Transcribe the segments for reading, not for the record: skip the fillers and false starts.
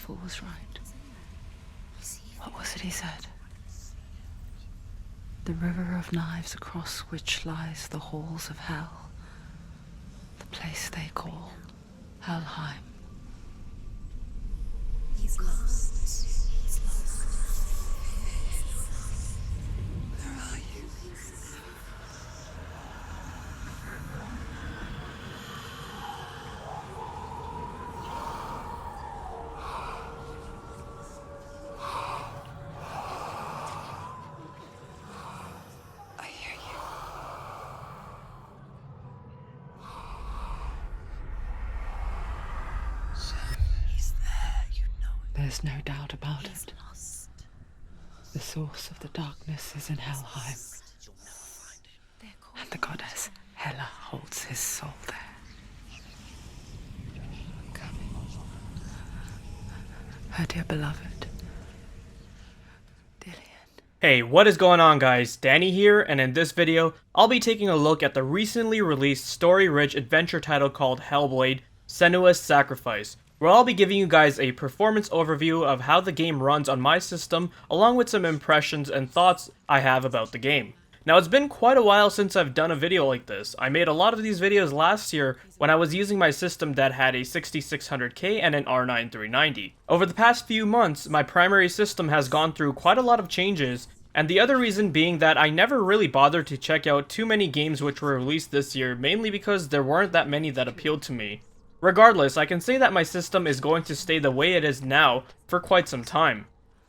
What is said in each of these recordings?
fool was right. What was it he said? The river of knives across which lies the halls of hell. The place they call Helheim. He's lost. He's lost. Where are you? I hear you. He's there, you know it. There's no doubt about He's it. lost. The source of the darkness is in Helheim, You'll never find him. and the goddess Hela holds his soul there. Her dear beloved, Dillian. Hey, what is going on guys? Danny here, and in this video, I'll be taking a look at the recently released story-rich adventure title called Hellblade Senua's Sacrifice, where I'll be giving you guys a performance overview of how the game runs on my system, along with some impressions and thoughts I have about the game. Now, it's been quite a while since I've done a video like this. I made a lot of these videos last year when I was using my system that had a 6600K and an R9 390. Over the past few months, my primary system has gone through quite a lot of changes, and the other reason being that I never really bothered to check out too many games which were released this year, mainly because there weren't that many that appealed to me. Regardless, I can say that my system is going to stay the way it is now for quite some time.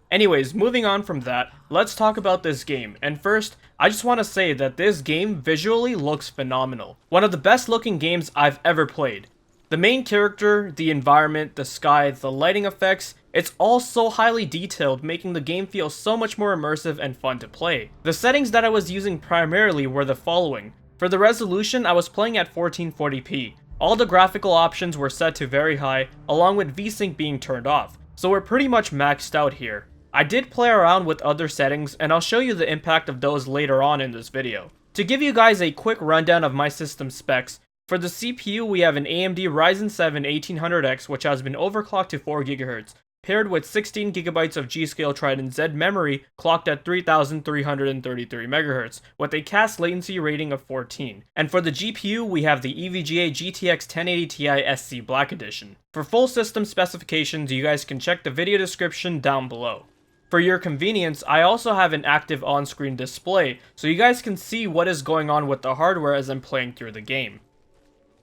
Anyways, moving on from that, let's talk about this game, and first, I just want to say that this game visually looks phenomenal. One of the best looking games I've ever played. The main character, the environment, the sky, the lighting effects, it's all so highly detailed, making the game feel so much more immersive and fun to play. The settings that I was using primarily were the following. For the resolution, I was playing at 1440p. All the graphical options were set to very high, along with VSync being turned off, so we're pretty much maxed out here. I did play around with other settings, and I'll show you the impact of those later on in this video. To give you guys a quick rundown of my system specs, for the CPU we have an AMD Ryzen 7 1800X which has been overclocked to 4 GHz, paired with 16GB of G-Scale Trident Z memory clocked at 3333 MHz, with a cast latency rating of 14. And for the GPU, we have the EVGA GTX 1080 Ti SC Black Edition. For full system specifications, you guys can check the video description down below. For your convenience, I also have an active on-screen display, so you guys can see what is going on with the hardware as I'm playing through the game.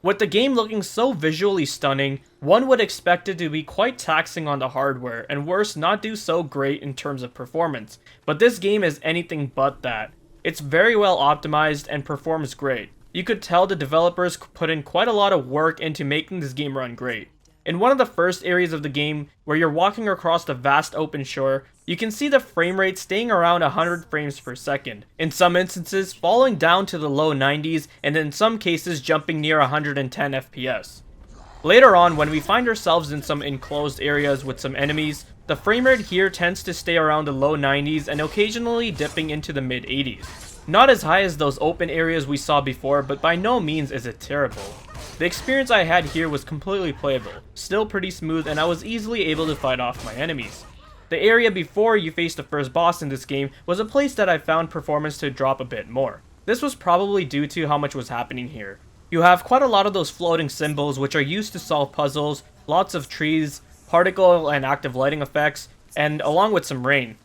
With the game looking so visually stunning, one would expect it to be quite taxing on the hardware, and worse, not do so great in terms of performance, but this game is anything but that. It's very well optimized and performs great. You could tell the developers put in quite a lot of work into making this game run great. In one of the first areas of the game, where you're walking across the vast open shore, you can see the frame rate staying around 100 frames per second, in some instances falling down to the low 90s, and in some cases jumping near 110 FPS. Later on, when we find ourselves in some enclosed areas with some enemies, the frame rate here tends to stay around the low 90s and occasionally dipping into the mid 80s. Not as high as those open areas we saw before, but by no means is it terrible. The experience I had here was completely playable, still pretty smooth, and I was easily able to fight off my enemies. The area before you face the first boss in this game was a place that I found performance to drop a bit more. This was probably due to how much was happening here. You have quite a lot of those floating symbols which are used to solve puzzles, lots of trees, particle and active lighting effects, and along with some rain.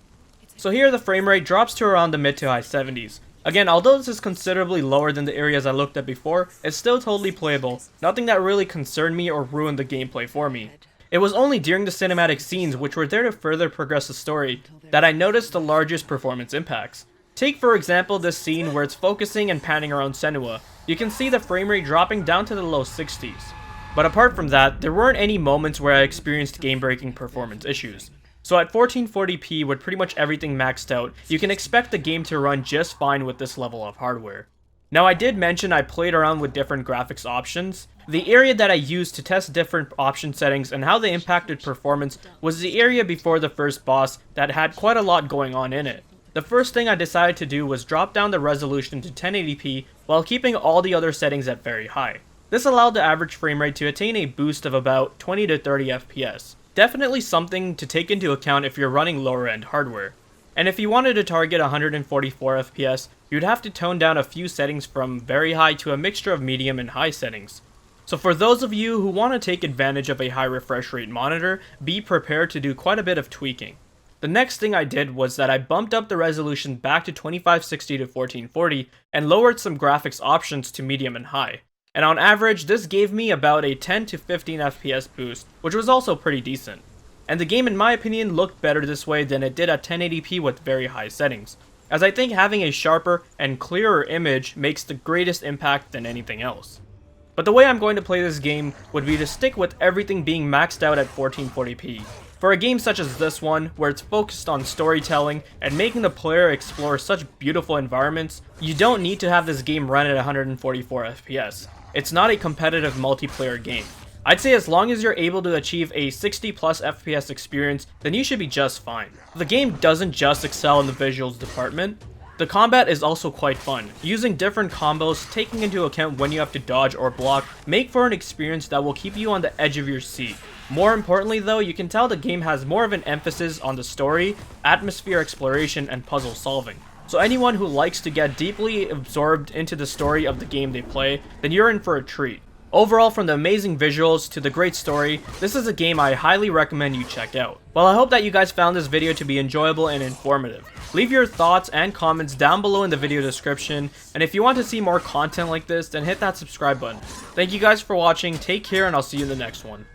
So here the frame rate drops to around the mid to high 70s. Again, although this is considerably lower than the areas I looked at before, it's still totally playable, nothing that really concerned me or ruined the gameplay for me. It was only during the cinematic scenes, which were there to further progress the story, that I noticed the largest performance impacts. Take for example this scene where it's focusing and panning around Senua. You can see the frame rate dropping down to the low 60s. But apart from that, there weren't any moments where I experienced game-breaking performance issues. So at 1440p with pretty much everything maxed out, you can expect the game to run just fine with this level of hardware. Now I did mention I played around with different graphics options. The area that I used to test different option settings and how they impacted performance was the area before the first boss that had quite a lot going on in it. The first thing I decided to do was drop down the resolution to 1080p while keeping all the other settings at very high. This allowed the average frame rate to attain a boost of about 20 to 30 FPS. definitely something to take into account if you're running lower end hardware. And if you wanted to target 144 FPS, you'd have to tone down a few settings from very high to a mixture of medium and high settings. So for those of you who want to take advantage of a high refresh rate monitor, be prepared to do quite a bit of tweaking. The next thing I did was that I bumped up the resolution back to 2560 to 1440 and lowered some graphics options to medium and high. And on average, this gave me about a 10 to 15 FPS boost, which was also pretty decent. And the game in my opinion looked better this way than it did at 1080p with very high settings, as I think having a sharper and clearer image makes the greatest impact than anything else. But the way I'm going to play this game would be to stick with everything being maxed out at 1440p. For a game such as this one, where it's focused on storytelling and making the player explore such beautiful environments, you don't need to have this game run at 144 FPS. It's not a competitive multiplayer game. I'd say as long as you're able to achieve a 60 plus FPS experience, then you should be just fine. The game doesn't just excel in the visuals department. The combat is also quite fun. Using different combos, taking into account when you have to dodge or block, make for an experience that will keep you on the edge of your seat. More importantly though, you can tell the game has more of an emphasis on the story, atmosphere exploration, and puzzle solving. So anyone who likes to get deeply absorbed into the story of the game they play, then you're in for a treat. Overall, from the amazing visuals to the great story, this is a game I highly recommend you check out. Well, I hope that you guys found this video to be enjoyable and informative. Leave your thoughts and comments down below in the video description, and if you want to see more content like this, then hit that subscribe button. Thank you guys for watching, take care, and I'll see you in the next one.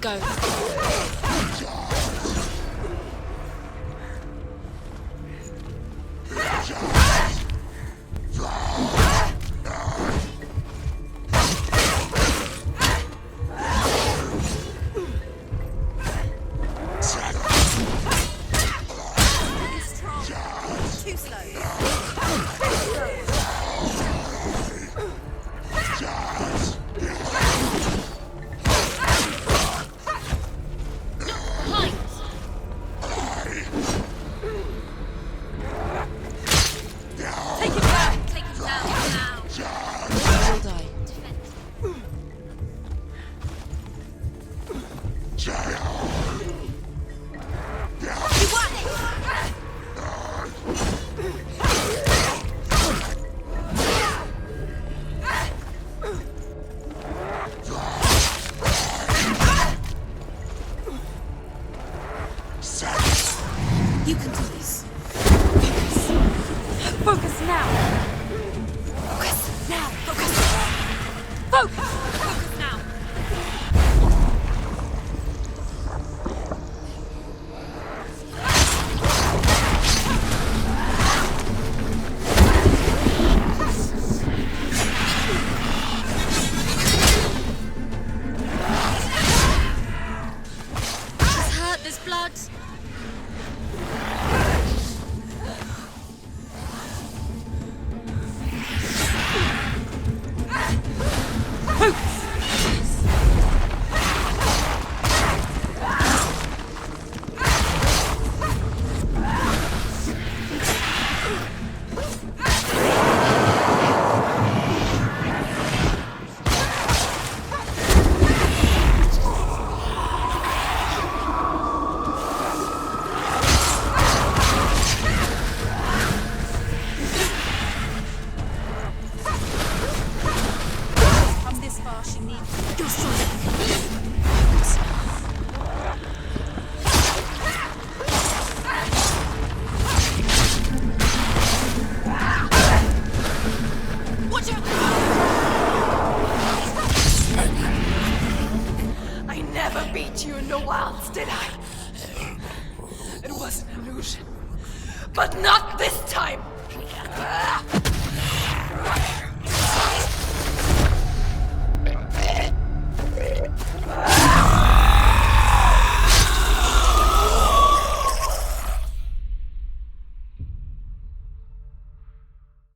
go. Too slow. Take it down. Take it down now. I'll die. You want it? You can do this. Focus. Focus now. Focus now. Focus. Focus. Focus now. It's hurt. There's blood. Come this far, she needs You're strong. Watch out! I never beat you in the wilds, did I? It was an illusion. But not this time!